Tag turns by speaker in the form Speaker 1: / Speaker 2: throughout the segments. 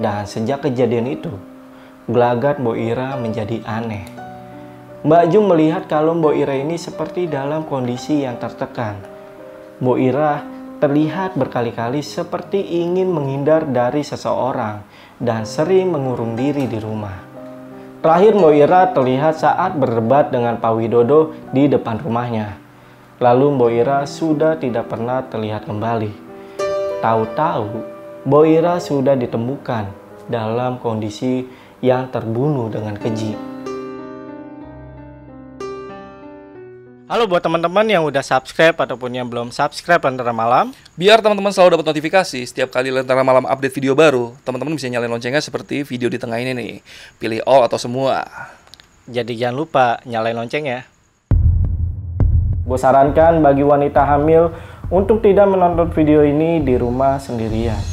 Speaker 1: Dan sejak kejadian itu, gelagat Mbok Ira menjadi aneh. Mbak Jum melihat kalau Mbok Ira ini seperti dalam kondisi yang tertekan. Mbok Ira terlihat berkali-kali seperti ingin menghindar dari seseorang dan sering mengurung diri di rumah. Terakhir Mbok Ira terlihat saat berdebat dengan Pak Widodo di depan rumahnya. Lalu Mbok Ira sudah tidak pernah terlihat kembali. Tahu-tahu Mbok Ira sudah ditemukan dalam kondisi yang terbunuh dengan keji. Halo buat teman-teman yang udah subscribe ataupun yang belum subscribe Lentera Malam.
Speaker 2: Biar teman-teman selalu dapat notifikasi setiap kali Lentera Malam update video baru, teman-teman bisa nyalain loncengnya seperti video di tengah ini nih. Pilih all atau semua.
Speaker 1: Jadi jangan lupa nyalain loncengnya. Gue sarankan bagi wanita hamil untuk tidak menonton video ini di rumah sendirian.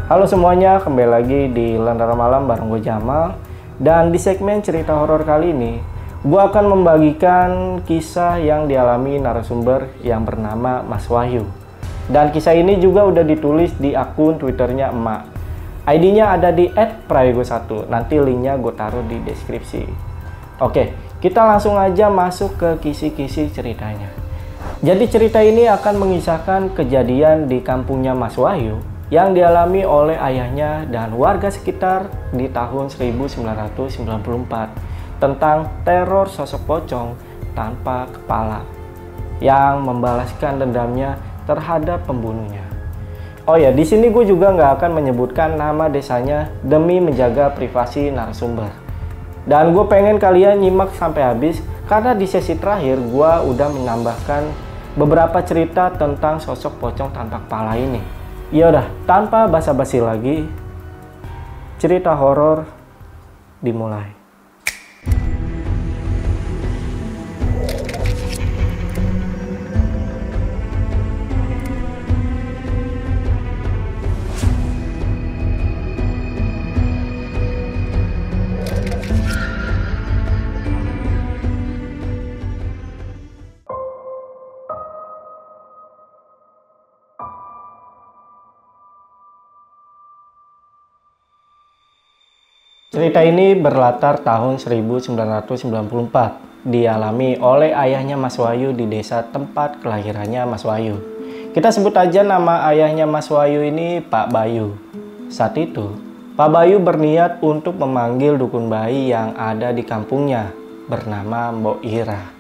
Speaker 1: Halo semuanya, kembali lagi di Lentera Malam bareng gue Jamal. Dan di segmen cerita horor kali ini, gue akan membagikan kisah yang dialami narasumber yang bernama Mas Wahyu. Dan kisah ini juga udah ditulis di akun Twitternya emak. ID-nya ada di @prayogo1. Nanti linknya gue taruh di deskripsi. Oke, kita langsung aja masuk ke kisi-kisi ceritanya. Jadi cerita ini akan mengisahkan kejadian di kampungnya Mas Wahyu yang dialami oleh ayahnya dan warga sekitar di tahun 1994. Tentang teror sosok pocong tanpa kepala yang membalaskan dendamnya terhadap pembunuhnya. Oh ya, di sini gue juga nggak akan menyebutkan nama desanya demi menjaga privasi narasumber. Dan gue pengen kalian nyimak sampai habis karena di sesi terakhir gue udah menambahkan beberapa cerita tentang sosok pocong tanpa kepala ini. Ya udah, tanpa basa-basi lagi, cerita horor dimulai. Cerita ini berlatar tahun 1994, dialami oleh ayahnya Mas Wahyu di desa tempat kelahirannya Mas Wahyu. Kita sebut aja nama ayahnya Mas Wahyu ini Pak Bayu. Saat itu, Pak Bayu berniat untuk memanggil dukun bayi yang ada di kampungnya bernama Mbok Ira.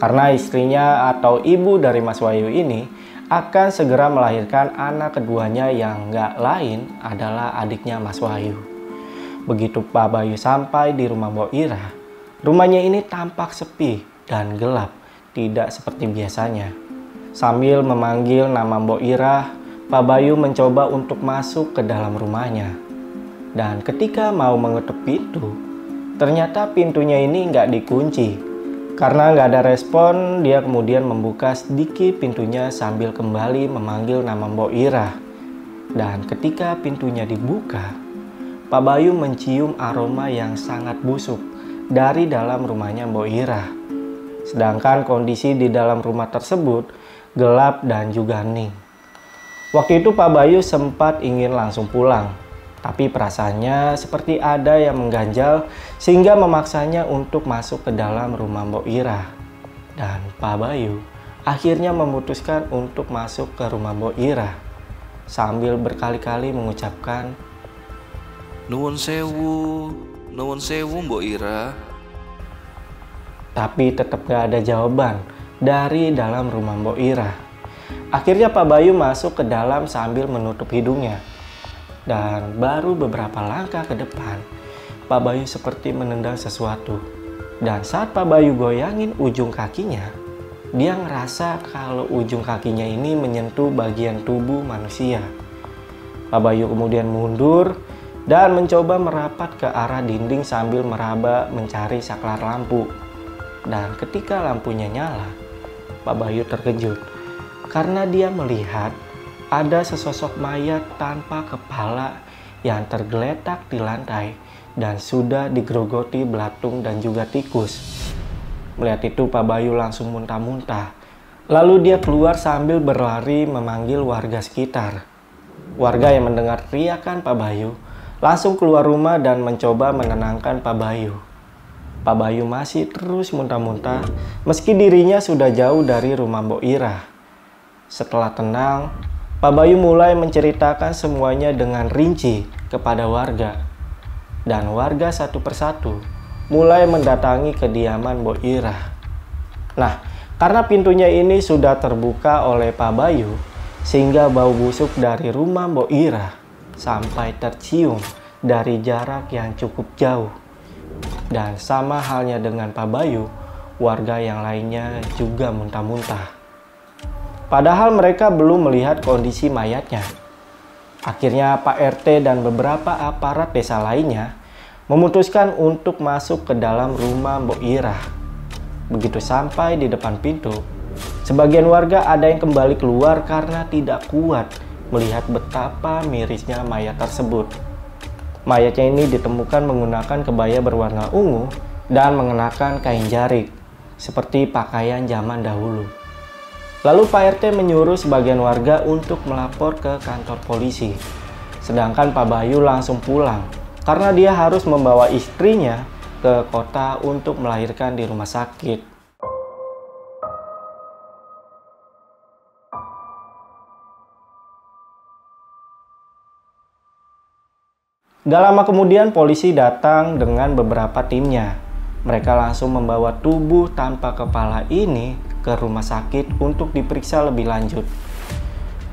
Speaker 1: Karena istrinya atau ibu dari Mas Wahyu ini akan segera melahirkan anak keduanya yang nggak lain adalah adiknya Mas Wahyu. Begitu Pak Bayu sampai di rumah Mbok Ira, rumahnya ini tampak sepi dan gelap, tidak seperti biasanya. Sambil memanggil nama Mbok Ira, Pak Bayu mencoba untuk masuk ke dalam rumahnya. Dan ketika mau mengetuk pintu, ternyata pintunya ini nggak dikunci. Karena nggak ada respon, dia kemudian membuka sedikit pintunya sambil kembali memanggil nama Mbok Ira. Dan ketika pintunya dibuka, Pak Bayu mencium aroma yang sangat busuk dari dalam rumahnya Mbok Ira. Sedangkan kondisi di dalam rumah tersebut gelap dan juga hening. Waktu itu Pak Bayu sempat ingin langsung pulang, tapi perasaannya seperti ada yang mengganjal sehingga memaksanya untuk masuk ke dalam rumah Mbok Ira. Dan Pak Bayu akhirnya memutuskan untuk masuk ke rumah Mbok Ira sambil berkali-kali mengucapkan,
Speaker 2: Nuwun sewu Mbok Ira.
Speaker 1: Tapi tetap gak ada jawaban dari dalam rumah Mbok Ira. Akhirnya Pak Bayu masuk ke dalam sambil menutup hidungnya. Dan baru beberapa langkah ke depan, Pak Bayu seperti menendang sesuatu. Dan saat Pak Bayu goyangin ujung kakinya, dia ngerasa kalau ujung kakinya ini menyentuh bagian tubuh manusia. Pak Bayu kemudian mundur dan mencoba merapat ke arah dinding sambil meraba mencari saklar lampu. Dan ketika lampunya nyala, Pak Bayu terkejut karena dia melihat ada sesosok mayat tanpa kepala yang tergeletak di lantai dan sudah digerogoti belatung dan juga tikus. Melihat itu Pak Bayu langsung muntah-muntah. Lalu dia keluar sambil berlari memanggil warga sekitar. Warga yang mendengar teriakan Pak Bayu langsung keluar rumah dan mencoba menenangkan Pak Bayu. Pak Bayu masih terus muntah-muntah meski dirinya sudah jauh dari rumah Mbok Ira. Setelah tenang, Pak Bayu mulai menceritakan semuanya dengan rinci kepada warga. Dan warga satu persatu mulai mendatangi kediaman Mbok Ira. Nah, karena pintunya ini sudah terbuka oleh Pak Bayu, sehingga bau busuk dari rumah Mbok Ira sampai tercium dari jarak yang cukup jauh. Dan sama halnya dengan Pak Bayu, warga yang lainnya juga muntah-muntah. Padahal mereka belum melihat kondisi mayatnya. Akhirnya Pak RT dan beberapa aparat desa lainnya memutuskan untuk masuk ke dalam rumah Mbok Ira. Begitu sampai di depan pintu, sebagian warga ada yang kembali keluar karena tidak kuat melihat betapa mirisnya mayat tersebut. Mayatnya ini ditemukan menggunakan kebaya berwarna ungu dan mengenakan kain jarik, seperti pakaian zaman dahulu. Lalu Pak RT menyuruh sebagian warga untuk melapor ke kantor polisi. Sedangkan Pak Bayu langsung pulang, karena dia harus membawa istrinya ke kota untuk melahirkan di rumah sakit. Gak lama kemudian polisi datang dengan beberapa timnya. Mereka langsung membawa tubuh tanpa kepala ini ke rumah sakit untuk diperiksa lebih lanjut.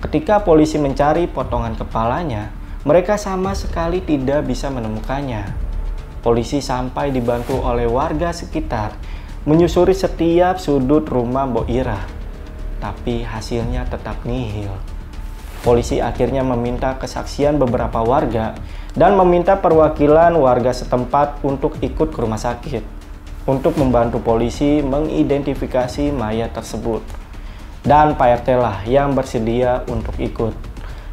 Speaker 1: Ketika polisi mencari potongan kepalanya, mereka sama sekali tidak bisa menemukannya. Polisi sampai dibantu oleh warga sekitar menyusuri setiap sudut rumah Mbok Ira, tapi hasilnya tetap nihil. Polisi akhirnya meminta kesaksian beberapa warga dan meminta perwakilan warga setempat untuk ikut ke rumah sakit untuk membantu polisi mengidentifikasi mayat tersebut. Dan Pak RT lah yang bersedia untuk ikut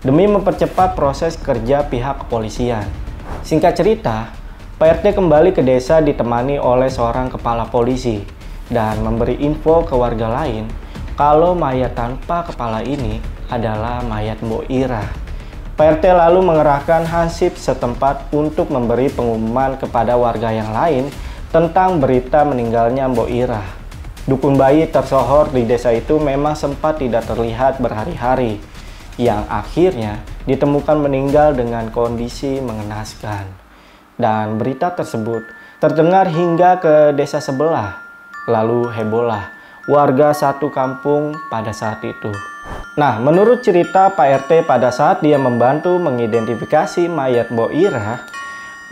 Speaker 1: demi mempercepat proses kerja pihak kepolisian. Singkat cerita, Pak RT kembali ke desa ditemani oleh seorang kepala polisi dan memberi info ke warga lain kalau mayat tanpa kepala ini adalah mayat Mbok Ira. Pak RT lalu mengerahkan hansip setempat untuk memberi pengumuman kepada warga yang lain tentang berita meninggalnya Mbok Ira. Dukun bayi tersohor di desa itu memang sempat tidak terlihat berhari-hari, yang akhirnya ditemukan meninggal dengan kondisi mengenaskan. Dan berita tersebut terdengar hingga ke desa sebelah. Lalu hebohlah warga satu kampung pada saat itu. Nah, menurut cerita Pak RT pada saat dia membantu mengidentifikasi mayat Mbok Ira,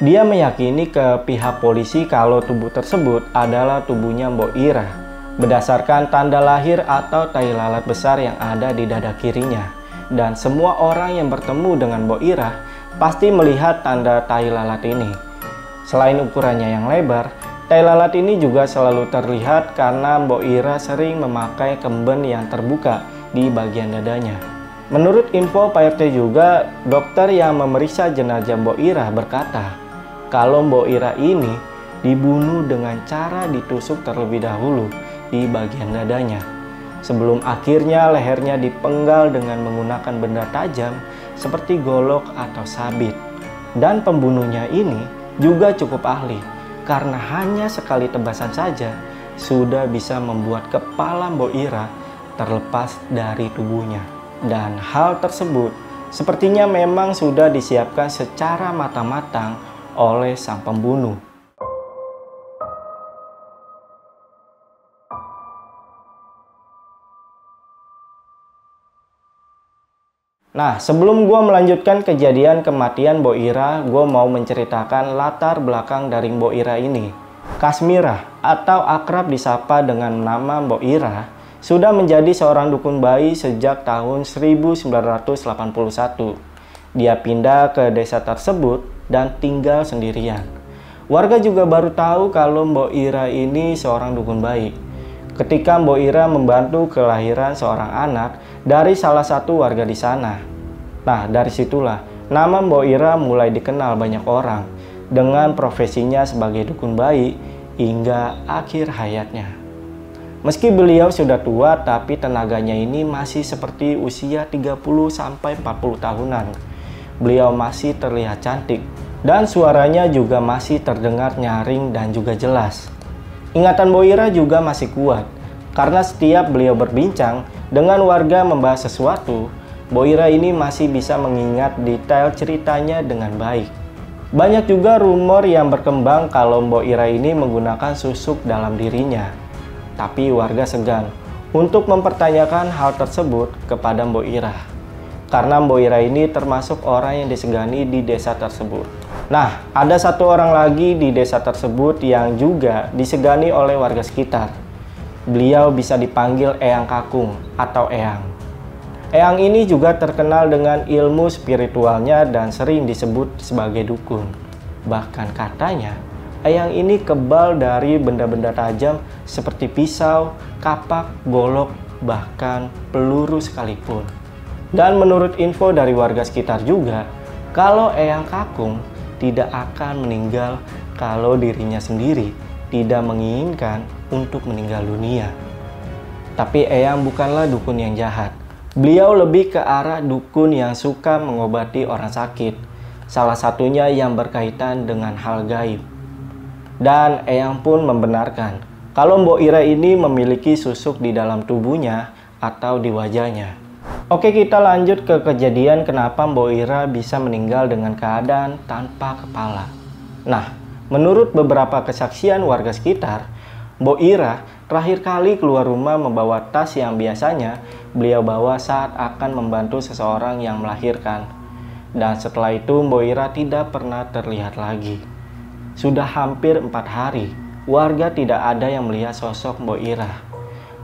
Speaker 1: dia meyakini ke pihak polisi kalau tubuh tersebut adalah tubuhnya Mbok Ira berdasarkan tanda lahir atau tai lalat besar yang ada di dada kirinya. Dan semua orang yang bertemu dengan Mbok Ira pasti melihat tanda tai lalat ini. Selain ukurannya yang lebar, tai lalat ini juga selalu terlihat karena Mbok Ira sering memakai kemben yang terbuka di bagian dadanya. Menurut info Pak RT juga, dokter yang memeriksa jenazah Mbok Ira berkata kalau Mbok Ira ini dibunuh dengan cara ditusuk terlebih dahulu di bagian dadanya, sebelum akhirnya lehernya dipenggal dengan menggunakan benda tajam seperti golok atau sabit. Dan pembunuhnya ini juga cukup ahli, karena hanya sekali tebasan saja sudah bisa membuat kepala Mbok Ira terlepas dari tubuhnya. Dan hal tersebut sepertinya memang sudah disiapkan secara matang-matang oleh sang pembunuh. Nah, sebelum gue melanjutkan kejadian kematian Mbok Ira, gue mau menceritakan latar belakang dari Mbok Ira ini. Kasmirah atau akrab disapa dengan nama Mbok Ira sudah menjadi seorang dukun bayi sejak tahun 1981. Dia pindah ke desa tersebut dan tinggal sendirian. Warga juga baru tahu kalau Mbok Ira ini seorang dukun bayi ketika Mbok Ira membantu kelahiran seorang anak dari salah satu warga di sana. Nah, dari situlah nama Mbok Ira mulai dikenal banyak orang dengan profesinya sebagai dukun bayi hingga akhir hayatnya. Meski beliau sudah tua, tapi tenaganya ini masih seperti usia 30-40 tahunan. Beliau masih terlihat cantik, dan suaranya juga masih terdengar nyaring dan juga jelas. Ingatan Mbok Ira juga masih kuat, karena setiap beliau berbincang dengan warga membahas sesuatu, Mbok Ira ini masih bisa mengingat detail ceritanya dengan baik. Banyak juga rumor yang berkembang kalau Mbok Ira ini menggunakan susuk dalam dirinya. Tapi warga segan untuk mempertanyakan hal tersebut kepada Mbok Ira. Karena Mbok Ira ini termasuk orang yang disegani di desa tersebut. Nah, ada satu orang lagi di desa tersebut yang juga disegani oleh warga sekitar. Beliau bisa dipanggil Eyang Kakung atau Eyang. Eyang ini juga terkenal dengan ilmu spiritualnya dan sering disebut sebagai dukun. Bahkan katanya, Eyang ini kebal dari benda-benda tajam seperti pisau, kapak, golok, bahkan peluru sekalipun. Dan menurut info dari warga sekitar juga, kalau Eyang Kakung tidak akan meninggal kalau dirinya sendiri tidak menginginkan untuk meninggal dunia. Tapi Eyang bukanlah dukun yang jahat. Beliau lebih ke arah dukun yang suka mengobati orang sakit. Salah satunya yang berkaitan dengan hal gaib. Dan Eyang pun membenarkan kalau Mbok Ira ini memiliki susuk di dalam tubuhnya atau di wajahnya. Oke, kita lanjut ke kejadian kenapa Mbok Ira bisa meninggal dengan keadaan tanpa kepala. Nah, menurut beberapa kesaksian warga sekitar, Mbok Ira terakhir kali keluar rumah membawa tas yang biasanya beliau bawa saat akan membantu seseorang yang melahirkan. Dan setelah itu Mbok Ira tidak pernah terlihat lagi. Sudah hampir 4 hari, warga tidak ada yang melihat sosok Mbok Ira.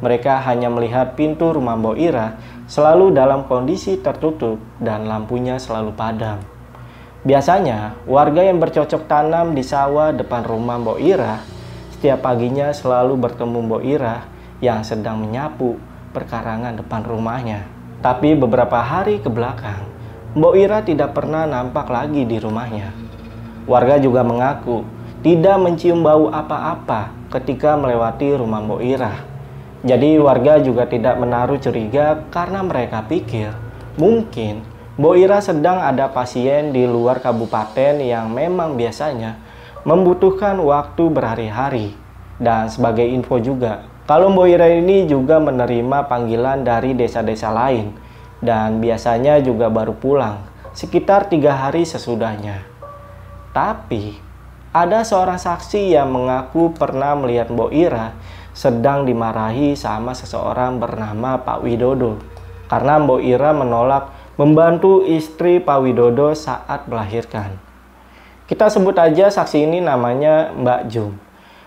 Speaker 1: Mereka hanya melihat pintu rumah Mbok Ira selalu dalam kondisi tertutup dan lampunya selalu padam. Biasanya, warga yang bercocok tanam di sawah depan rumah Mbok Ira, setiap paginya selalu bertemu Mbok Ira yang sedang menyapu perkarangan depan rumahnya. Tapi beberapa hari ke belakang, Mbok Ira tidak pernah nampak lagi di rumahnya. Warga juga mengaku tidak mencium bau apa-apa ketika melewati rumah Mbok Ira. Jadi warga juga tidak menaruh curiga karena mereka pikir mungkin Mbok Ira sedang ada pasien di luar kabupaten yang memang biasanya membutuhkan waktu berhari-hari. Dan sebagai info juga, kalau Mbok Ira ini juga menerima panggilan dari desa-desa lain dan biasanya juga baru pulang sekitar 3 hari sesudahnya. Tapi, ada seorang saksi yang mengaku pernah melihat Mbok Ira sedang dimarahi sama seseorang bernama Pak Widodo. Karena Mbok Ira menolak membantu istri Pak Widodo saat melahirkan. Kita sebut aja saksi ini namanya Mbak Jum.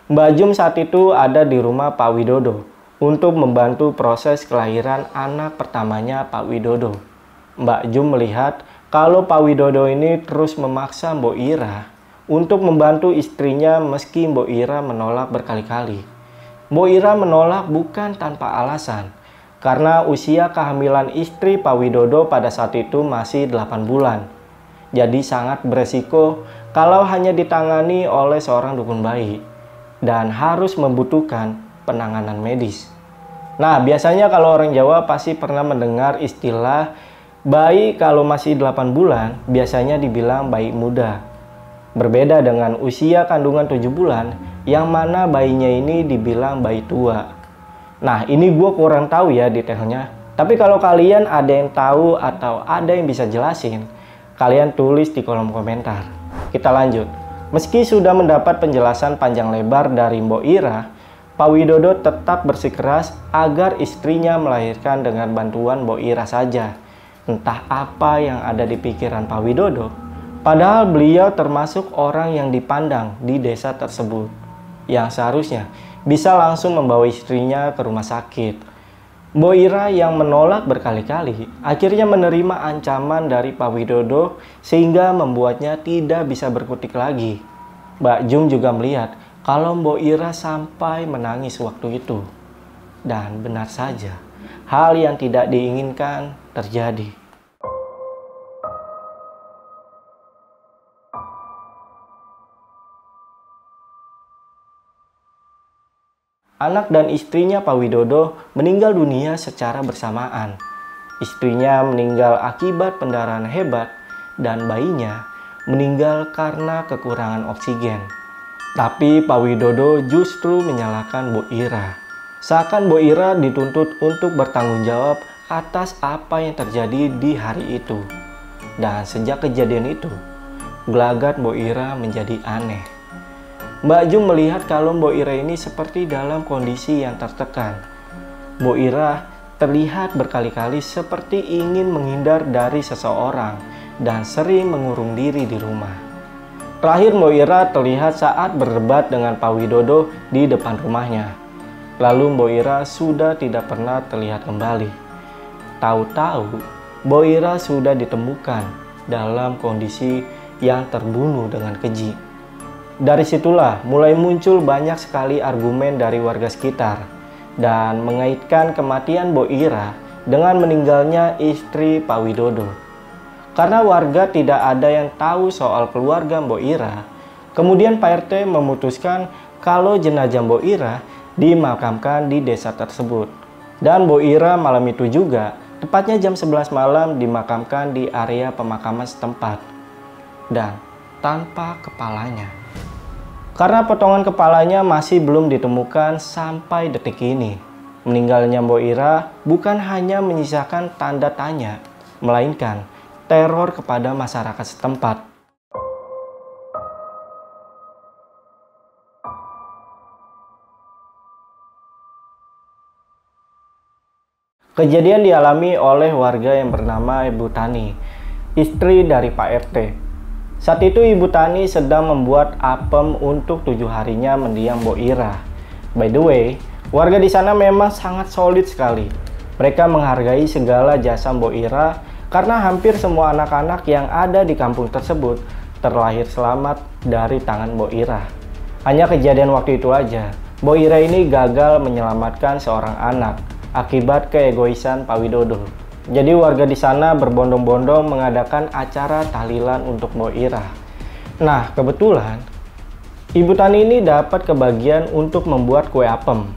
Speaker 1: Mbak Jum saat itu ada di rumah Pak Widodo untuk membantu proses kelahiran anak pertamanya Pak Widodo. Mbak Jum melihat kalau Pak Widodo ini terus memaksa Mbok Ira untuk membantu istrinya meski Mbok Ira menolak berkali-kali. Mbok Ira menolak bukan tanpa alasan, karena usia kehamilan istri Pak Widodo pada saat itu masih 8 bulan. Jadi sangat beresiko kalau hanya ditangani oleh seorang dukun bayi dan harus membutuhkan penanganan medis. Nah, biasanya kalau orang Jawa pasti pernah mendengar istilah bayi kalau masih 8 bulan biasanya dibilang bayi muda. Berbeda dengan usia kandungan 7 bulan yang mana bayinya ini dibilang bayi tua. Nah, ini gue kurang tahu ya detailnya. Tapi kalau kalian ada yang tahu atau ada yang bisa jelasin, kalian tulis di kolom komentar. Kita lanjut. Meski sudah mendapat penjelasan panjang lebar dari Mbok Ira, Pak Widodo tetap bersikeras agar istrinya melahirkan dengan bantuan Mbok Ira saja. Entah apa yang ada di pikiran Pak Widodo, padahal beliau termasuk orang yang dipandang di desa tersebut, yang seharusnya bisa langsung membawa istrinya ke rumah sakit. Mbok Ira yang menolak berkali-kali, akhirnya menerima ancaman dari Pak Widodo sehingga membuatnya tidak bisa berkutik lagi. Mbak Jum juga melihat kalau Mbok Ira sampai menangis waktu itu. Dan benar saja, hal yang tidak diinginkan terjadi. anak dan istrinya Pak Widodo meninggal dunia secara bersamaan. Istrinya meninggal akibat pendarahan hebat dan bayinya meninggal karena kekurangan oksigen. Tapi Pak Widodo justru menyalahkan Bu Ira. Seakan Bu Ira dituntut untuk bertanggung jawab atas apa yang terjadi di hari itu. Dan sejak kejadian itu, gelagat Bu Ira menjadi aneh. Mbak Jum melihat kalau Bu Ira ini seperti dalam kondisi yang tertekan. Bu Ira terlihat berkali-kali seperti ingin menghindar dari seseorang dan sering mengurung diri di rumah. Terakhir Bu Ira terlihat saat berdebat dengan Pak Widodo di depan rumahnya. Lalu Bu Ira sudah tidak pernah terlihat kembali. Tahu-tahu Bu Ira sudah ditemukan dalam kondisi yang terbunuh dengan keji. Dari situlah mulai muncul banyak sekali argumen dari warga sekitar dan mengaitkan kematian Bu Ira dengan meninggalnya istri Pak Widodo. Karena warga tidak ada yang tahu soal keluarga Bu Ira, kemudian Pak RT memutuskan kalau jenazah Bu Ira dimakamkan di desa tersebut. Dan Bu Ira malam itu juga, tepatnya jam 11 malam, dimakamkan di area pemakaman setempat dan tanpa kepalanya. Karena potongan kepalanya masih belum ditemukan sampai detik ini. Meninggalnya Bu Ira bukan hanya menyisakan tanda tanya, melainkan teror kepada masyarakat setempat. Kejadian dialami oleh warga yang bernama Ibu Tani, istri dari Pak RT. Saat itu Ibu Tani sedang membuat apem untuk 7 harinya mendiang Bu Ira. By the way, warga di sana memang sangat solid sekali. Mereka menghargai segala jasa Bu Ira karena hampir semua anak-anak yang ada di kampung tersebut terlahir selamat dari tangan Bu Ira. Hanya kejadian waktu itu aja, Bu Ira ini gagal menyelamatkan seorang anak akibat keegoisan Pak Widodo. Jadi warga di sana berbondong-bondong mengadakan acara tahlilan untuk Bu Ira. Nah, kebetulan Ibu Tani ini dapat kebagian untuk membuat kue apem.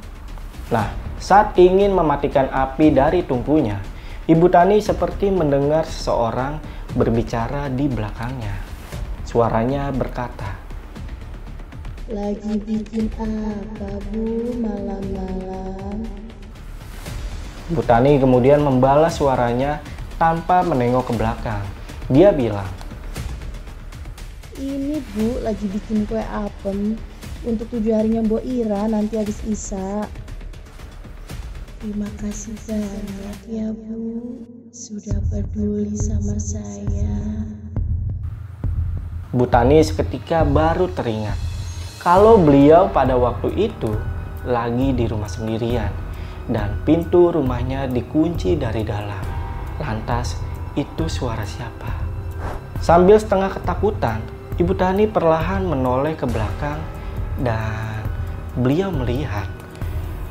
Speaker 1: Nah, saat ingin mematikan api dari tungkunya, Ibu Tani seperti mendengar seseorang berbicara di belakangnya. Suaranya berkata,
Speaker 3: "Lagi bikin apa, Bu, malam-malam?"
Speaker 1: Bu Tani kemudian membalas suaranya tanpa menengok ke belakang. Dia bilang,
Speaker 3: "Ini, Bu, lagi bikin kue apem untuk 7 harinya Bu Ira nanti habis Isya. Terima kasih banyak ya, Bu, sudah peduli sama saya."
Speaker 1: Bu Tani seketika baru teringat kalau beliau pada waktu itu lagi di rumah sendirian dan pintu rumahnya dikunci dari dalam. Lantas, itu suara siapa? Sambil setengah ketakutan, Ibu Tani perlahan menoleh ke belakang dan beliau melihat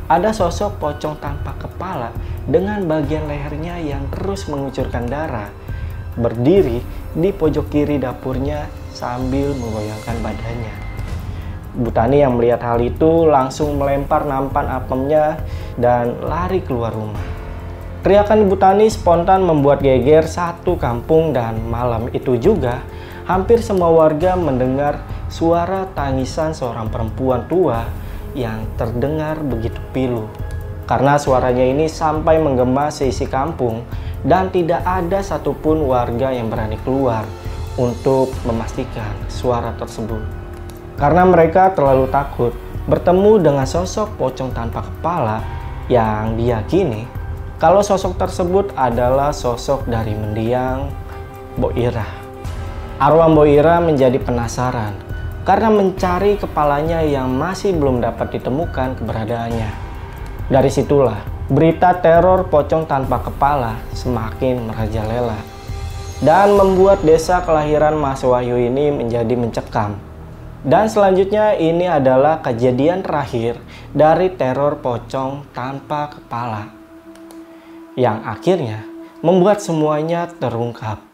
Speaker 1: ada sosok pocong tanpa kepala dengan bagian lehernya yang terus mengucurkan darah, berdiri di pojok kiri dapurnya sambil menggoyangkan badannya. Bu Tani yang melihat hal itu langsung melempar nampan apemnya dan lari keluar rumah. Teriakan Ibu Tani spontan membuat geger satu kampung dan malam itu juga hampir semua warga mendengar suara tangisan seorang perempuan tua yang terdengar begitu pilu. Karena suaranya ini sampai menggema seisi kampung dan tidak ada satupun warga yang berani keluar untuk memastikan suara tersebut. Karena mereka terlalu takut bertemu dengan sosok pocong tanpa kepala yang diyakini kalau sosok tersebut adalah sosok dari mendiang Bu Ira. Arwah Bu Ira menjadi penasaran karena mencari kepalanya yang masih belum dapat ditemukan keberadaannya. Dari situlah berita teror pocong tanpa kepala semakin merajalela dan membuat desa kelahiran Mas Wahyu ini menjadi mencekam. Dan selanjutnya ini adalah kejadian terakhir dari teror pocong tanpa kepala yang akhirnya membuat semuanya terungkap.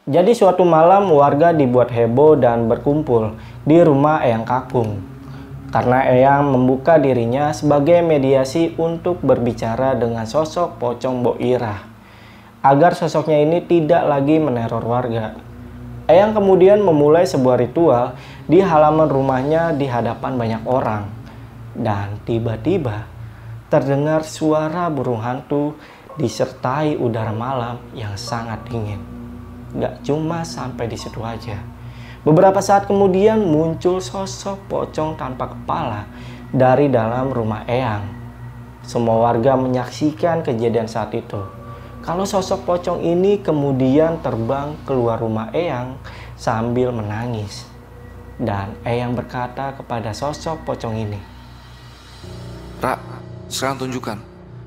Speaker 1: Jadi suatu malam warga dibuat heboh dan berkumpul di rumah Eyang Kakung. Karena Eyang membuka dirinya sebagai mediasi untuk berbicara dengan sosok pocong Mbok Irah. Agar sosoknya ini tidak lagi meneror warga. Eyang kemudian memulai sebuah ritual di halaman rumahnya di hadapan banyak orang. Dan tiba-tiba terdengar suara burung hantu disertai udara malam yang sangat dingin. Gak cuma sampai di situ aja. Beberapa saat kemudian muncul sosok pocong tanpa kepala dari dalam rumah Eyang. Semua warga menyaksikan kejadian saat itu. Kalau sosok pocong ini kemudian terbang keluar rumah Eyang sambil menangis. Dan Eyang berkata kepada sosok pocong ini,
Speaker 2: Ra, sekarang tunjukkan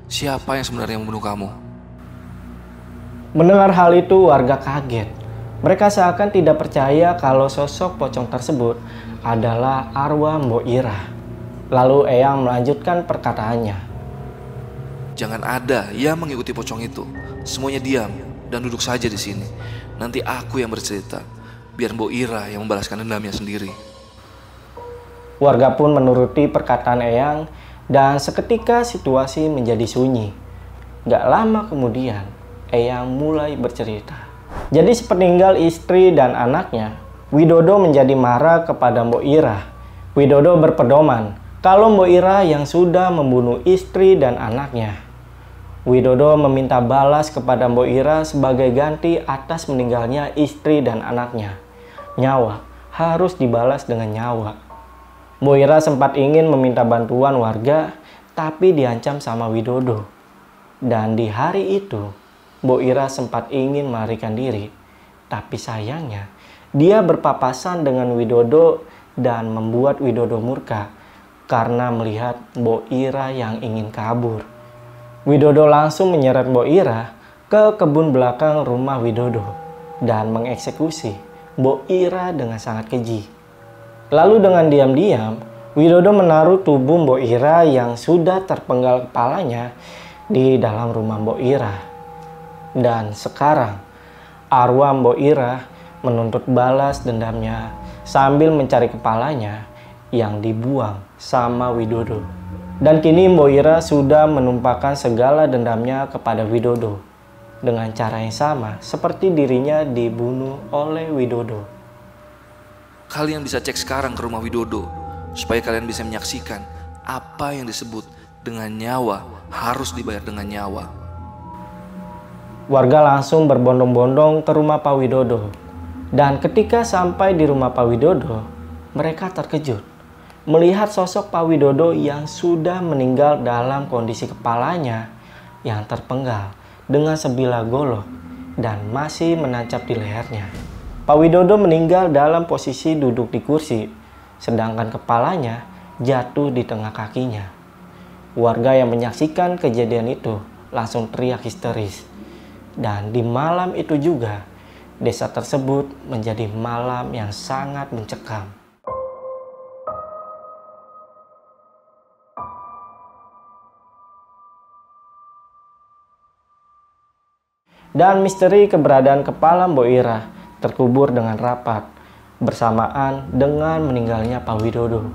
Speaker 2: siapa yang sebenarnya membunuh kamu.
Speaker 1: Mendengar hal itu warga kaget. Mereka seakan tidak percaya kalau sosok pocong tersebut adalah arwah Mbok Irah. Lalu Eyang melanjutkan perkataannya.
Speaker 2: Jangan ada yang mengikuti pocong itu. Semuanya diam dan duduk saja di sini. Nanti aku yang bercerita, biar Mbok Irah yang membalaskan dendamnya sendiri.
Speaker 1: Warga pun menuruti perkataan Eyang dan seketika situasi menjadi sunyi. Gak lama kemudian, Eyang mulai bercerita. Jadi sepeninggal istri dan anaknya, Widodo menjadi marah kepada Mbok Irah. Widodo berpedoman kalau Mbok Irah yang sudah membunuh istri dan anaknya. Widodo meminta balas kepada Mbok Irah sebagai ganti atas meninggalnya istri dan anaknya. Nyawa harus dibalas dengan nyawa. Mbok Irah sempat ingin meminta bantuan warga, tapi diancam sama Widodo. Dan di hari itu, Mbok Irah sempat ingin melarikan diri, tapi sayangnya dia berpapasan dengan Widodo dan membuat Widodo murka karena melihat Mbok Irah yang ingin kabur. Widodo langsung menyeret Mbok Irah ke kebun belakang rumah Widodo dan mengeksekusi Mbok Irah dengan sangat keji. Lalu dengan diam-diam, Widodo menaruh tubuh Mbok Irah yang sudah terpenggal kepalanya di dalam rumah Mbok Irah. Dan sekarang arwah Mbok Irah menuntut balas dendamnya sambil mencari kepalanya yang dibuang sama Widodo. Dan kini Mbok Irah sudah menumpahkan segala dendamnya kepada Widodo dengan cara yang sama seperti dirinya dibunuh oleh Widodo.
Speaker 2: Kalian bisa cek sekarang ke rumah Widodo supaya kalian bisa menyaksikan apa yang disebut dengan nyawa harus dibayar dengan nyawa.
Speaker 1: Warga langsung berbondong-bondong ke rumah Pak Widodo. Dan ketika sampai di rumah Pak Widodo, mereka terkejut melihat sosok Pak Widodo yang sudah meninggal dalam kondisi kepalanya yang terpenggal dengan sebilah golok dan masih menancap di lehernya. Pak Widodo meninggal dalam posisi duduk di kursi, sedangkan kepalanya jatuh di tengah kakinya. Warga yang menyaksikan kejadian itu langsung teriak histeris. Dan di malam itu juga, desa tersebut menjadi malam yang sangat mencekam. Dan misteri keberadaan kepala Mbok Irah terkubur dengan rapat bersamaan dengan meninggalnya Pak Widodo.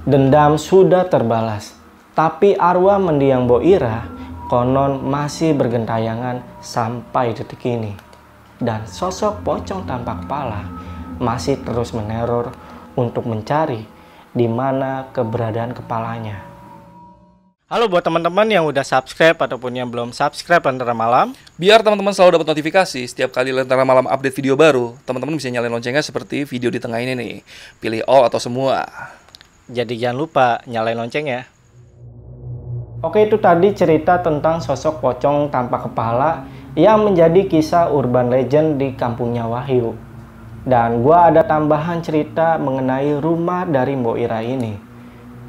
Speaker 1: Dendam sudah terbalas, tapi arwah mendiang Mbok Irah konon masih bergentayangan sampai detik ini. Dan sosok pocong tanpa kepala masih terus meneror untuk mencari di mana keberadaan kepalanya. Halo buat teman-teman yang udah subscribe ataupun yang belum subscribe Lentera Malam.
Speaker 2: Biar teman-teman selalu dapat notifikasi setiap kali Lentera Malam update video baru, teman-teman bisa nyalain loncengnya seperti video di tengah ini nih. Pilih all atau semua.
Speaker 1: Jadi jangan lupa nyalain lonceng ya. Oke, itu tadi cerita tentang sosok pocong tanpa kepala yang menjadi kisah urban legend di kampungnya Wahyu. Dan gua ada tambahan cerita mengenai rumah dari Mbok Irah ini.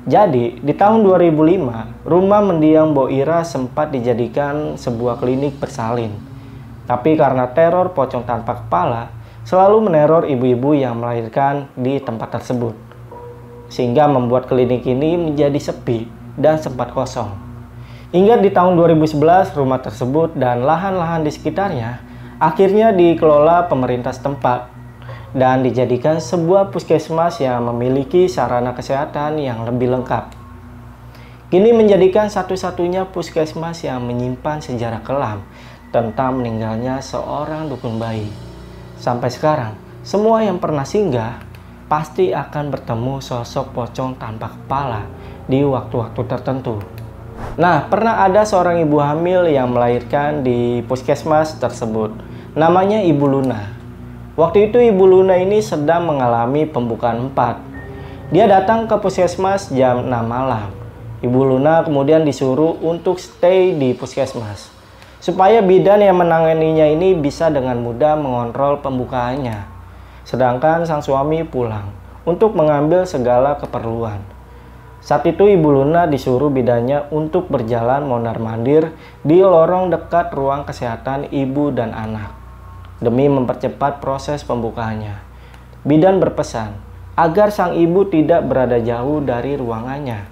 Speaker 1: Jadi, di tahun 2005, rumah mendiang Mbok Irah sempat dijadikan sebuah klinik bersalin. Tapi karena teror pocong tanpa kepala, selalu meneror ibu-ibu yang melahirkan di tempat tersebut. Sehingga membuat klinik ini menjadi sepi dan sempat kosong. Hingga di tahun 2011, rumah tersebut dan lahan-lahan di sekitarnya akhirnya dikelola pemerintah setempat dan dijadikan sebuah puskesmas yang memiliki sarana kesehatan yang lebih lengkap. Kini menjadikan satu-satunya puskesmas yang menyimpan sejarah kelam tentang meninggalnya seorang dukun bayi. Sampai sekarang, semua yang pernah singgah pasti akan bertemu sosok pocong tanpa kepala di waktu-waktu tertentu. Nah, pernah ada seorang ibu hamil yang melahirkan di puskesmas tersebut. Namanya Ibu Luna. Waktu itu Ibu Luna ini sedang mengalami pembukaan 4. Dia datang ke puskesmas jam 6 malam. Ibu Luna kemudian disuruh untuk stay di puskesmas, supaya bidan yang menanganinya ini bisa dengan mudah mengontrol pembukaannya. Sedangkan sang suami pulang untuk mengambil segala keperluan. Saat itu Ibu Luna disuruh bidannya untuk berjalan mondar-mandir di lorong dekat ruang kesehatan ibu dan anak demi mempercepat proses pembukaannya. Bidan berpesan agar sang ibu tidak berada jauh dari ruangannya,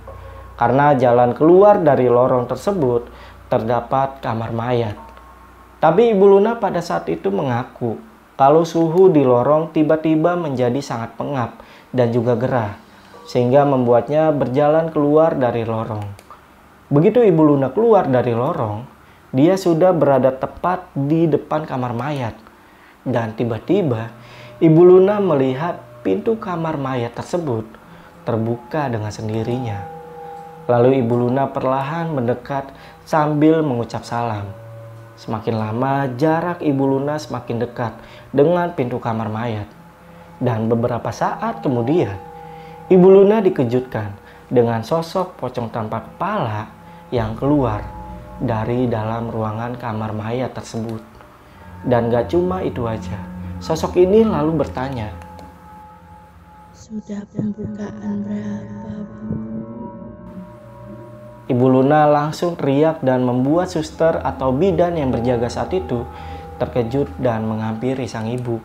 Speaker 1: karena jalan keluar dari lorong tersebut terdapat kamar mayat. Tapi Ibu Luna pada saat itu mengaku kalau suhu di lorong tiba-tiba menjadi sangat pengap dan juga gerah, sehingga membuatnya berjalan keluar dari lorong. Begitu Ibu Luna keluar dari lorong, dia sudah berada tepat di depan kamar mayat. Dan tiba-tiba Ibu Luna melihat pintu kamar mayat tersebut terbuka dengan sendirinya. Lalu Ibu Luna perlahan mendekat sambil mengucap salam. Semakin lama jarak Ibu Luna semakin dekat dengan pintu kamar mayat. Dan beberapa saat kemudian Ibu Luna dikejutkan dengan sosok pocong tanpa kepala yang keluar dari dalam ruangan kamar mayat tersebut. Dan gak cuma itu aja, sosok ini lalu bertanya,
Speaker 3: "Sudah pembukaan berapa, Bu?"
Speaker 1: Ibu Luna langsung teriak dan membuat suster atau bidan yang berjaga saat itu terkejut dan menghampiri sang ibu.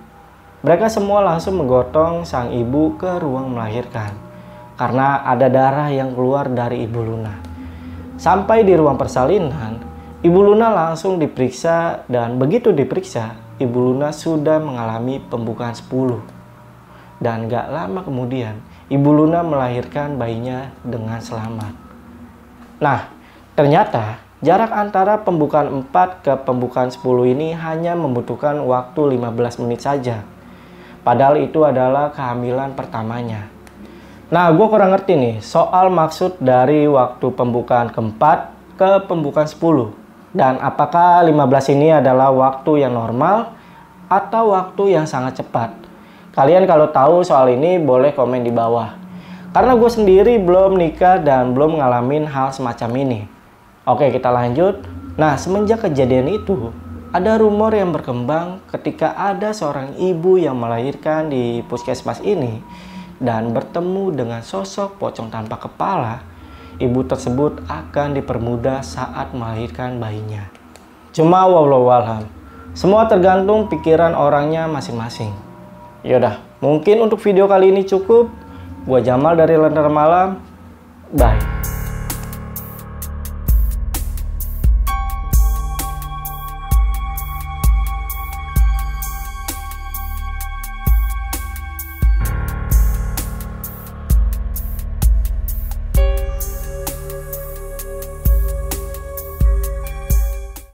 Speaker 1: Mereka semua langsung menggotong sang ibu ke ruang melahirkan karena ada darah yang keluar dari Ibu Luna. Sampai di ruang persalinan, Ibu Luna langsung diperiksa dan begitu diperiksa, Ibu Luna sudah mengalami pembukaan 10. Dan gak lama kemudian, Ibu Luna melahirkan bayinya dengan selamat. Nah, ternyata jarak antara pembukaan 4 ke pembukaan 10 ini hanya membutuhkan waktu 15 menit saja. Padahal itu adalah kehamilan pertamanya. Nah, gue kurang ngerti nih soal maksud dari waktu pembukaan keempat ke pembukaan 10. Dan apakah 15 ini adalah waktu yang normal atau waktu yang sangat cepat? Kalian kalau tahu soal ini boleh komen di bawah. Karena gue sendiri belum nikah dan belum ngalamin hal semacam ini. Oke, kita lanjut. Nah, semenjak kejadian itu, ada rumor yang berkembang ketika ada seorang ibu yang melahirkan di puskesmas ini dan bertemu dengan sosok pocong tanpa kepala. Ibu tersebut akan dipermudah saat melahirkan bayinya. Cuma wallahualam, semua tergantung pikiran orangnya masing-masing. Yaudah, mungkin untuk video kali ini cukup. Gua Jamal dari Lentera Malam. Bye.